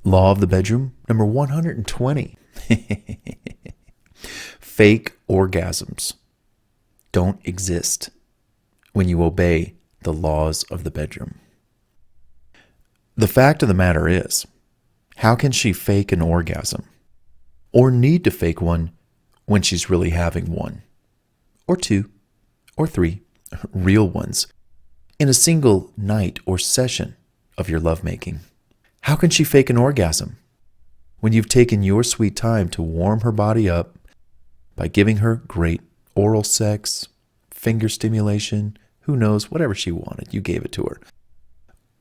Law of the bedroom, number 120. Fake orgasms don't exist when you obey the laws of the bedroom. The fact of the matter is, how can she fake an orgasm or need to fake one when she's really having one or two or three real ones in a single night or session of your lovemaking? How can she fake an orgasm when you've taken your sweet time to warm her body up by giving her great oral sex, finger stimulation, who knows, whatever she wanted, you gave it to her.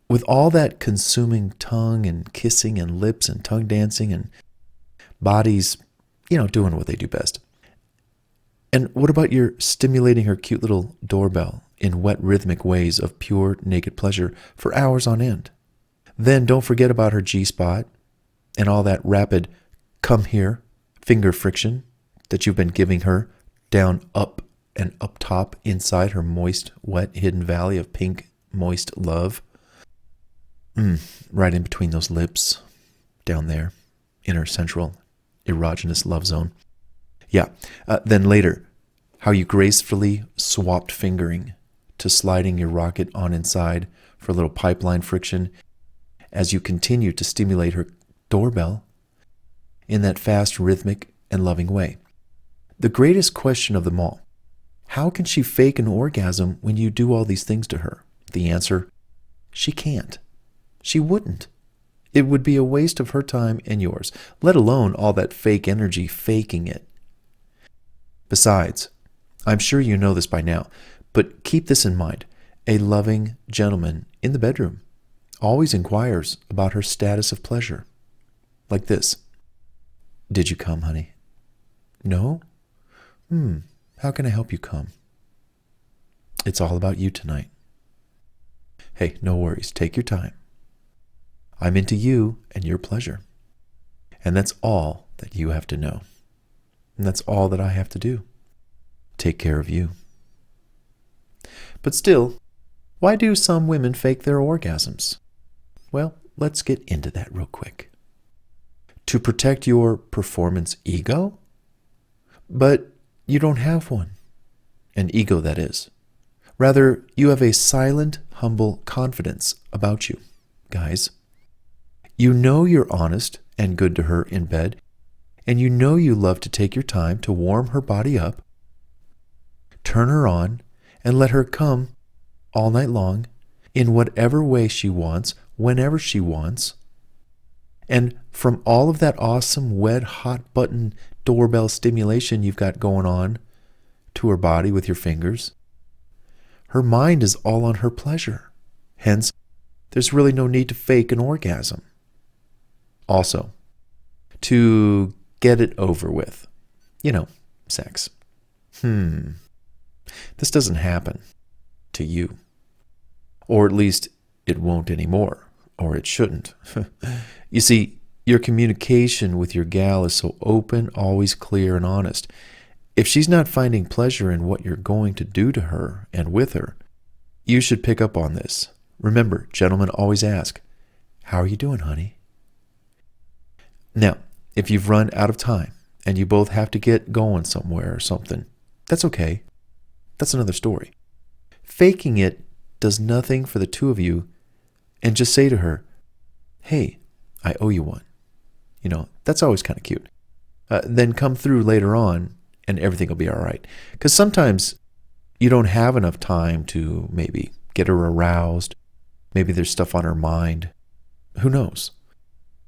With all that consuming tongue and kissing and lips and tongue dancing and bodies, doing what they do best. And what about your stimulating her cute little doorbell in wet rhythmic ways of pure naked pleasure for hours on end? Then don't forget about her G-spot and all that rapid come here finger friction that you've been giving her down, up, and up top inside her moist, wet, hidden valley of pink, moist love. Right in between those lips, down there, in her central erogenous love zone. Yeah. Then later, how you gracefully swapped fingering to sliding your rocket on inside for a little pipeline friction as you continue to stimulate her doorbell in that fast, rhythmic, and loving way. The greatest question of them all: how can she fake an orgasm when you do all these things to her? The answer: she can't. She wouldn't. It would be a waste of her time and yours, let alone all that fake energy faking it. Besides, I'm sure you know this by now, but keep this in mind. A loving gentleman in the bedroom always inquires about her status of pleasure. Like this: did you come, honey? No? How can I help you come? It's all about you tonight. Hey, no worries. Take your time. I'm into you and your pleasure. And that's all that you have to know. And that's all that I have to do. Take care of you. But still, why do some women fake their orgasms? Well, let's get into that real quick. To protect your performance ego? But you don't have one. An ego, that is. Rather, you have a silent, humble confidence about you, guys. You know you're honest and good to her in bed, and you know you love to take your time to warm her body up, turn her on, and let her come all night long in whatever way she wants, whenever she wants. And from all of that awesome, wet, hot button doorbell stimulation you've got going on to her body with your fingers, her mind is all on her pleasure. Hence, there's really no need to fake an orgasm. Also, to get it over with, sex. This doesn't happen to you. Or at least it won't anymore, or it shouldn't. You see, your communication with your gal is so open, always clear and honest. If she's not finding pleasure in what you're going to do to her and with her, you should pick up on this. Remember, gentlemen always ask, "How are you doing, honey?" Now, if you've run out of time and you both have to get going somewhere or something, that's okay. That's another story. Faking it does nothing for the two of you, and just say to her, "Hey, I owe you one." That's always kind of cute. Then come through later on and everything will be all right. Because sometimes you don't have enough time to maybe get her aroused. Maybe there's stuff on her mind. Who knows?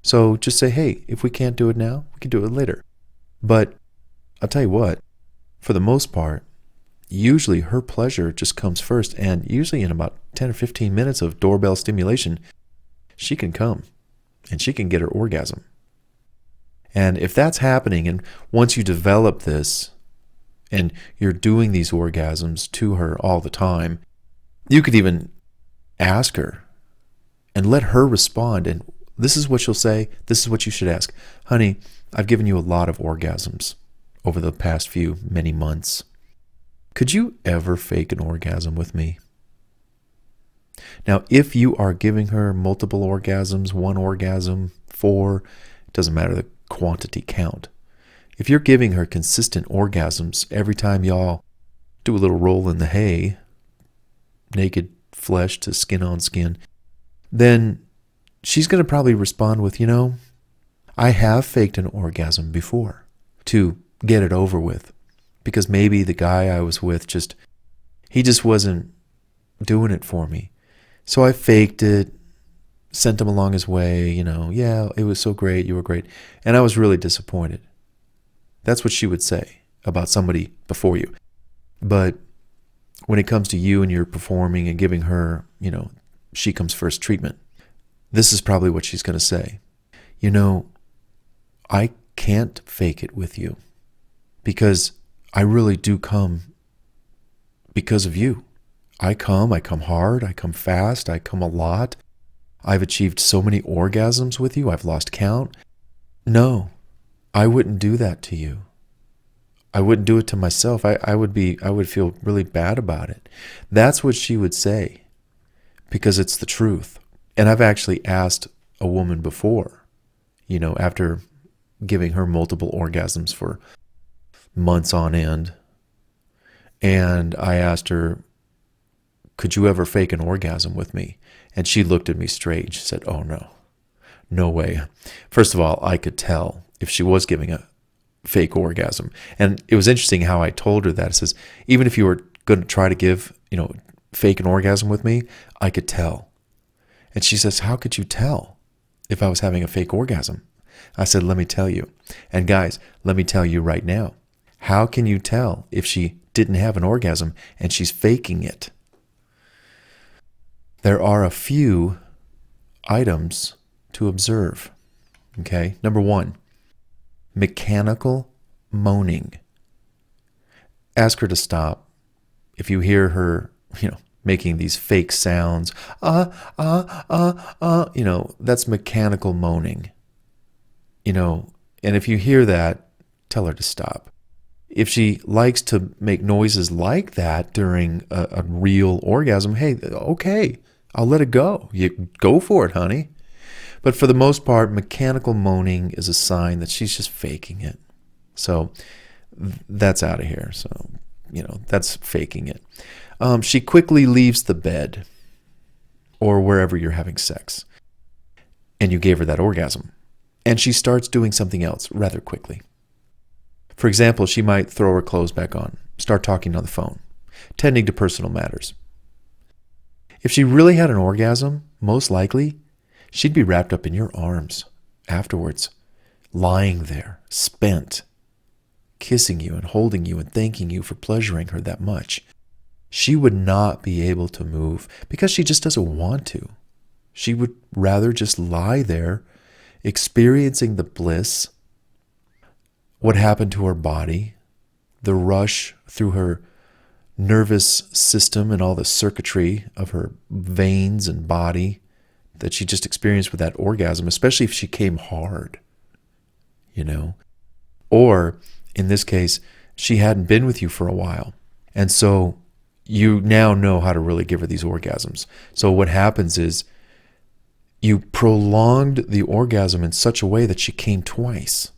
So just say, "Hey, if we can't do it now, we can do it later." But I'll tell you what, for the most part, usually her pleasure just comes first, and usually in about 10 or 15 minutes of doorbell stimulation, she can come and she can get her orgasm. And if that's happening, and once you develop this and you're doing these orgasms to her all the time, you could even ask her and let her respond. And this is what she'll say. This is what you should ask. "Honey, I've given you a lot of orgasms over the past many months. Could you ever fake an orgasm with me?" Now, if you are giving her multiple orgasms, 1 orgasm, 4, it doesn't matter the quantity count. If you're giving her consistent orgasms every time y'all do a little roll in the hay, naked flesh to skin on skin, then she's going to probably respond with, I have faked an orgasm before to get it over with, because maybe the guy I was with he just wasn't doing it for me. So I faked it, sent him along his way, yeah, it was so great, you were great. And I was really disappointed. That's what she would say about somebody before you. But when it comes to you and you're performing and giving her, she comes first treatment, this is probably what she's going to say. I can't fake it with you because I really do come because of you. I come hard, I come fast, I come a lot. I've achieved so many orgasms with you, I've lost count. No, I wouldn't do that to you. I wouldn't do it to myself. I would feel really bad about it. That's what she would say, because it's the truth. And I've actually asked a woman before, after giving her multiple orgasms for months on end, and I asked her, could you ever fake an orgasm with me? And she looked at me straight. She said, oh, no way. First of all, I could tell if she was giving a fake orgasm. And it was interesting how I told her that. It says, even if you were going to try to give, fake an orgasm with me, I could tell. And she says, how could you tell if I was having a fake orgasm? I said, let me tell you. And guys, let me tell you right now. How can you tell if she didn't have an orgasm and she's faking it? There are a few items to observe. Okay? Number 1, mechanical moaning. Ask her to stop. If you hear her, making these fake sounds, that's mechanical moaning. And if you hear that, tell her to stop. If she likes to make noises like that during a real orgasm, hey, okay, I'll let it go. You go for it, honey. But for the most part, mechanical moaning is a sign that she's just faking it. So that's out of here. So, that's faking it. She quickly leaves the bed or wherever you're having sex, and you gave her that orgasm, and she starts doing something else rather quickly. For example, she might throw her clothes back on, start talking on the phone, tending to personal matters. If she really had an orgasm, most likely, she'd be wrapped up in your arms afterwards, lying there, spent, kissing you and holding you and thanking you for pleasuring her that much. She would not be able to move because she just doesn't want to. She would rather just lie there, experiencing the bliss, what happened to her body, the rush through her nervous system and all the circuitry of her veins and body that she just experienced with that orgasm, especially if she came hard, Or, in this case, she hadn't been with you for a while. And so you now know how to really give her these orgasms. So what happens is you prolonged the orgasm in such a way that she came twice.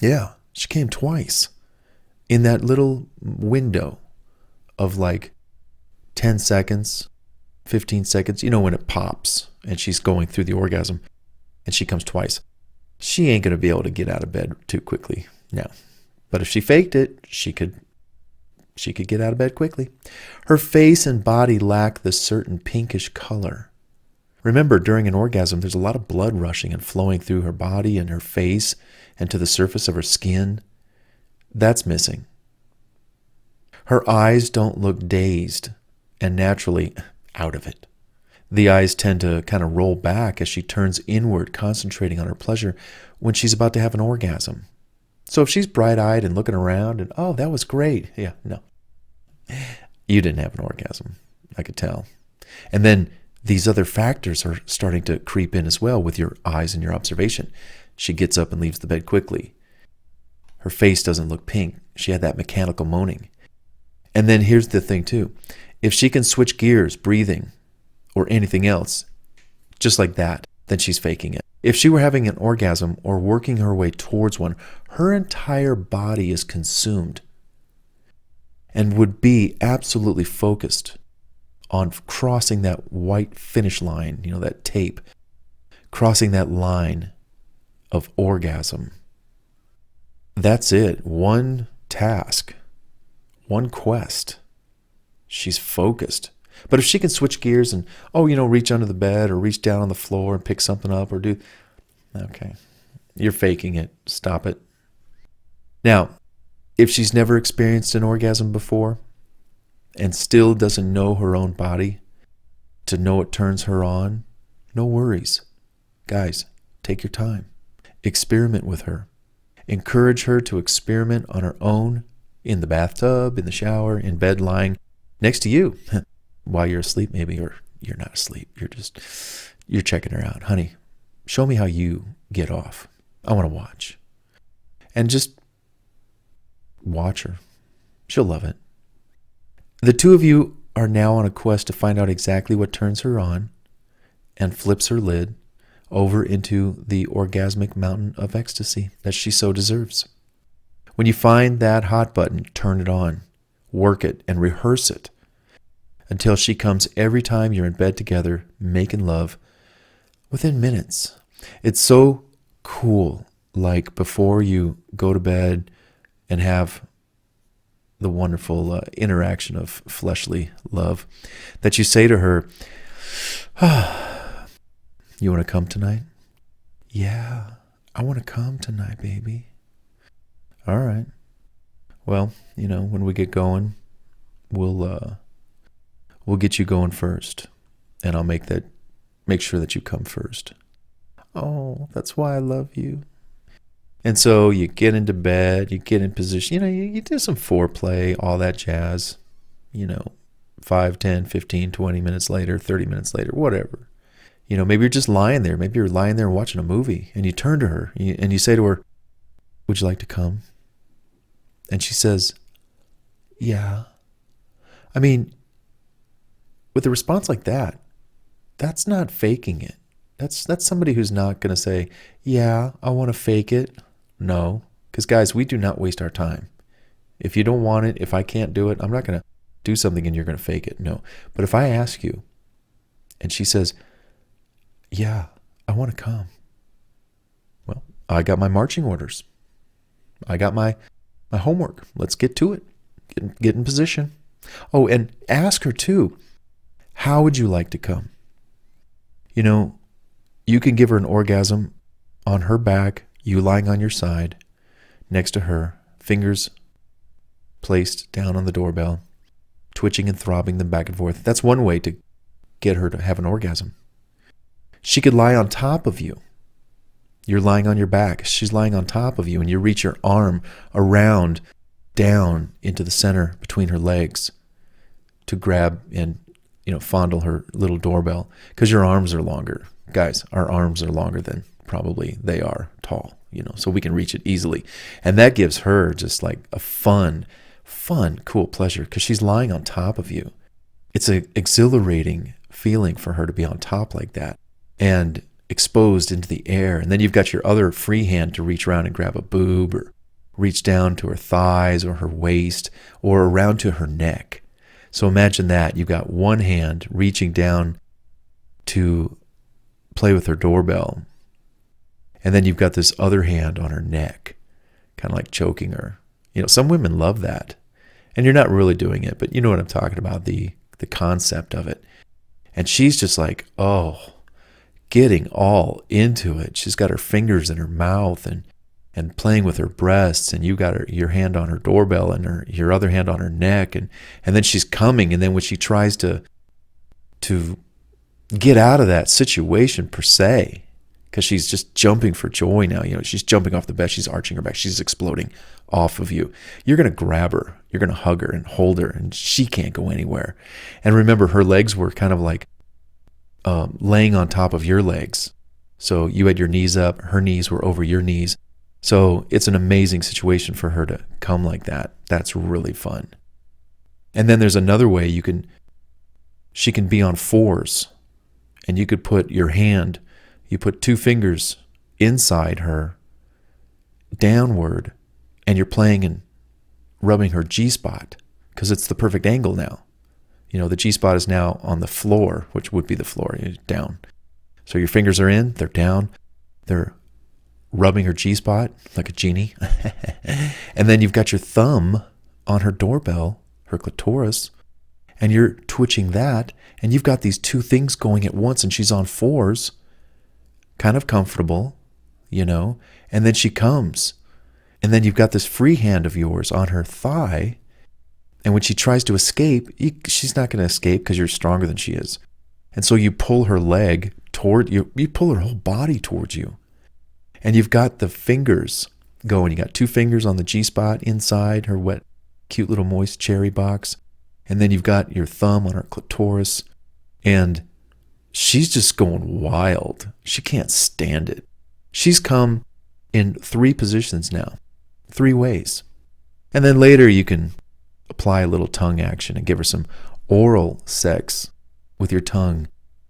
Yeah, she came twice in that little window of like 10 seconds, 15 seconds, when it pops and she's going through the orgasm and she comes twice. She ain't going to be able to get out of bed too quickly. No. But if she faked it, she could get out of bed quickly. Her face and body lack the certain pinkish color. Remember, during an orgasm, there's a lot of blood rushing and flowing through her body and her face and to the surface of her skin. That's missing. Her eyes don't look dazed and naturally out of it. The eyes tend to kind of roll back as she turns inward, concentrating on her pleasure when she's about to have an orgasm. So if she's bright-eyed and looking around and, oh, that was great. Yeah, no. You didn't have an orgasm. I could tell. And then these other factors are starting to creep in as well with your eyes and your observation. She gets up and leaves the bed quickly. Her face doesn't look pink. She had that mechanical moaning. And then here's the thing too. If she can switch gears, breathing, or anything else, just like that, then she's faking it. If she were having an orgasm or working her way towards one, her entire body is consumed and would be absolutely focused on crossing that white finish line, that tape, crossing that line of orgasm. That's it. One task, one quest. She's focused. But if she can switch gears and, reach under the bed or reach down on the floor and pick something up or okay, you're faking it. Stop it. Now, if she's never experienced an orgasm before and still doesn't know her own body to know what turns her on, no worries. Guys, take your time. Experiment with her. Encourage her to experiment on her own in the bathtub, in the shower, in bed, lying next to you while you're asleep maybe, or you're not asleep. You're checking her out. Honey, show me how you get off. I want to watch. And just watch her. She'll love it. The two of you are now on a quest to find out exactly what turns her on and flips her lid over into the orgasmic mountain of ecstasy that she so deserves. When you find that hot button, turn it on, work it, and rehearse it until she comes every time you're in bed together, making love within minutes. It's so cool, like before you go to bed and have the wonderful interaction of fleshly love, that you say to her, you want to come tonight? Yeah, I want to come tonight, baby. All right. Well, when we get going, we'll get you going first, and I'll make sure that you come first. Oh, that's why I love you. And so you get into bed, you get in position, you do some foreplay, all that jazz, 5, 10, 15, 20 minutes later, 30 minutes later, whatever. Maybe you're just lying there. Maybe you're lying there watching a movie, and you turn to her and you say to her, would you like to come? And she says, yeah. I mean, with a response like that, that's not faking it. That's somebody who's not going to say, yeah, I want to fake it. No, because guys, we do not waste our time. If you don't want it, if I can't do it, I'm not going to do something and you're going to fake it. No. But if I ask you and she says, yeah, I want to come. Well, I got my marching orders. I got my homework. Let's get to it. Get in position. Oh, and ask her too, how would you like to come? You can give her an orgasm on her back, you lying on your side, next to her, fingers placed down on the doorbell, twitching and throbbing them back and forth. That's one way to get her to have an orgasm. She could lie on top of you. You're lying on your back. She's lying on top of you, and you reach your arm around, down into the center between her legs to grab and fondle her little doorbell, because your arms are longer. Guys, our arms are longer than probably they are tall, so we can reach it easily. And that gives her just like a fun, cool pleasure, because she's lying on top of you. It's an exhilarating feeling for her to be on top like that and exposed into the air. And then you've got your other free hand to reach around and grab a boob, or reach down to her thighs or her waist or around to her neck. So imagine that. You've got one hand reaching down to play with her doorbell, and then you've got this other hand on her neck, kind of like choking her. Some women love that. And you're not really doing it, but you know what I'm talking about, the concept of it. And she's just like, getting all into it. She's got her fingers in her mouth and playing with her breasts, and you got your hand on her doorbell and your other hand on her neck, and then she's coming, and then when she tries to get out of that situation per se, because she's just jumping for joy now, she's jumping off the bed, she's arching her back, she's exploding off of you. You're going to grab her, you're going to hug her and hold her, and she can't go anywhere. And remember, her legs were kind of like laying on top of your legs. So you had your knees up, her knees were over your knees. So it's an amazing situation for her to come like that. That's really fun. And then there's another way you can She can be on fours, and you could put your hand, you put 2 fingers inside her, downward, and you're playing and rubbing her G-spot because it's the perfect angle now. The G-spot is now on the floor, which would be the floor, down. So your fingers are in, they're down, they're rubbing her G-spot like a genie. And then you've got your thumb on her doorbell, her clitoris, and you're twitching that, and you've got these 2 things going at once, and she's on fours, kind of comfortable, and then she comes, and then you've got this free hand of yours on her thigh, and when she tries to escape, she's not going to escape because you're stronger than she is. And so you pull her leg toward you, you pull her whole body towards you, and you've got the fingers going. You got 2 fingers on the G-spot inside her wet, cute little moist cherry box. And then you've got your thumb on her clitoris, and she's just going wild. She can't stand it. She's come in 3 positions now, 3 ways. And then later you can apply a little tongue action and give her some oral sex with your tongue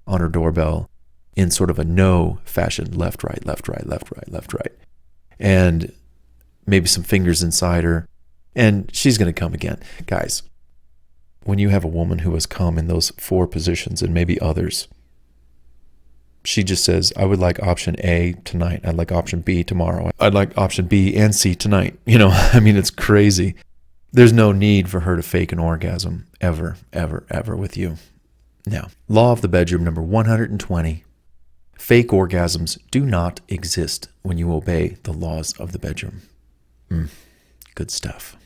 on her doorbell in sort of a no fashion, left, right, left, right, left, right, left, right. And maybe some fingers inside her, and she's going to come again. Guys, when you have a woman who has come in those 4 positions and maybe others, she just says, I would like option A tonight. I'd like option B tomorrow. I'd like option B and C tonight. It's crazy. There's no need for her to fake an orgasm ever, ever, ever with you. Now, law of the bedroom number 120. Fake orgasms do not exist when you obey the laws of the bedroom. Good stuff.